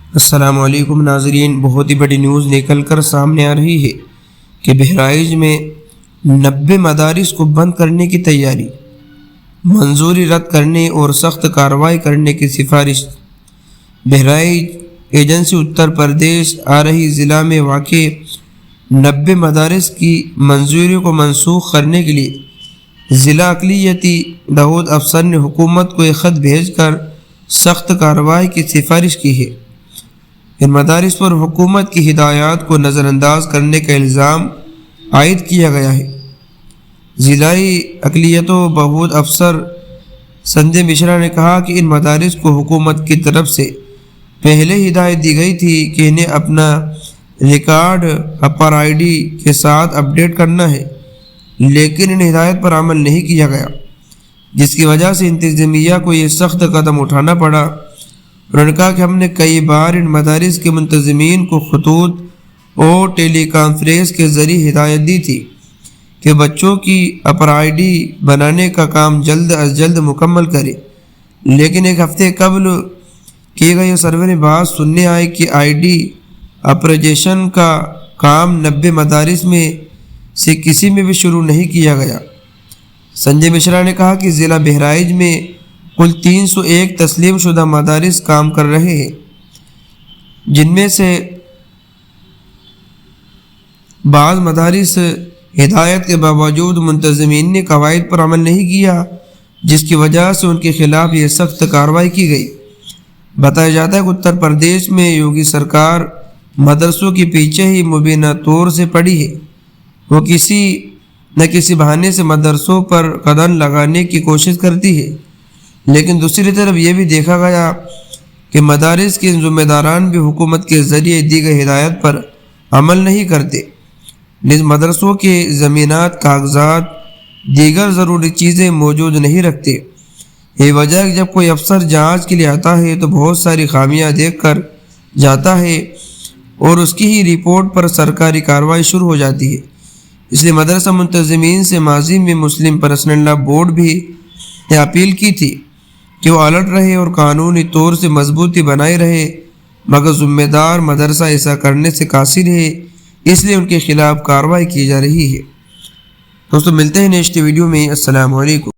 السلام علیکم ناظرین، بہت ہی بڑی نیوز نکل کر سامنے آ رہی ہے کہ بہرائچ میں 90 مدارس کو بند کرنے کی تیاری، منظوری رد کرنے اور سخت کارروائی کرنے کی سفارش۔ بہرائچ ایجنسی اتر پردیش آ رہی ضلع میں واقع 90 مدارس کی منظوری کو منسوخ کرنے کے لیے ضلع اقلیتی دعوت افسر نے حکومت کو ایک خط بھیج کر سخت کارروائی کی سفارش کی ہے۔ ان مدارس پر حکومت کی ہدایات کو نظر انداز کرنے کا الزام عائد کیا گیا ہے۔ ضلعی اقلیت و بہبود افسر سنجے مشرا نے کہا کہ ان مدارس کو حکومت کی طرف سے پہلے ہدایت دی گئی تھی کہ انہیں اپنا ریکارڈ اپر آئی ڈی کے ساتھ اپڈیٹ کرنا ہے، لیکن ان ہدایت پر عمل نہیں کیا گیا، جس کی وجہ سے انتظامیہ کو یہ سخت قدم اٹھانا پڑا۔ انہوں نے کہا کہ ہم نے کئی بار ان مدارس کے منتظمین کو خطوط اور ٹیلی کانفرنس کے ذریعے ہدایت دی تھی کہ بچوں کی اپر آئی ڈی بنانے کا کام جلد از جلد مکمل کرے، لیکن ایک ہفتے قبل کیے گئے سروے میں بات سننے آئی کہ آئی ڈی اپریجیشن کا کام 90 مدارس میں سے کسی میں بھی شروع نہیں کیا گیا۔ سنجے مشرا نے کہا کہ ضلع بہرائچ میں کل 301 تسلیم شدہ مدارس کام کر رہے ہیں، جن میں سے بعض مدارس ہدایت کے باوجود منتظمین نے قواعد پر عمل نہیں کیا، جس کی وجہ سے ان کے خلاف یہ سخت کارروائی کی گئی۔ بتایا جاتا ہے کہ اتر پردیش میں یوگی سرکار مدرسوں کے پیچھے ہی مبینہ طور سے پڑی ہے۔ وہ کسی نہ کسی بہانے سے مدرسوں پر قدم لگانے کی کوشش کرتی ہے، لیکن دوسری طرف یہ بھی دیکھا گیا کہ مدارس کے ذمہ داران بھی حکومت کے ذریعے دی گئی ہدایت پر عمل نہیں کرتے، نیز مدرسوں کے زمینات، کاغذات، دیگر ضروری چیزیں موجود نہیں رکھتے۔ یہ وجہ ہے کہ جب کوئی افسر جانچ کے لیے آتا ہے تو بہت ساری خامیاں دیکھ کر جاتا ہے اور اس کی ہی رپورٹ پر سرکاری کارروائی شروع ہو جاتی ہے۔ اس لیے مدرسہ منتظمین سے ماضی میں مسلم پرسنل لا بورڈ بھی نے اپیل کی تھی کہ وہ الرٹ رہے اور قانونی طور سے مضبوطی بنائے رہے، مگر ذمہ دار مدرسہ ایسا کرنے سے قاصر ہے، اس لیے ان کے خلاف کارروائی کی جا رہی ہے۔ دوستو ملتے ہیں نیکسٹ ویڈیو میں۔ السلام علیکم۔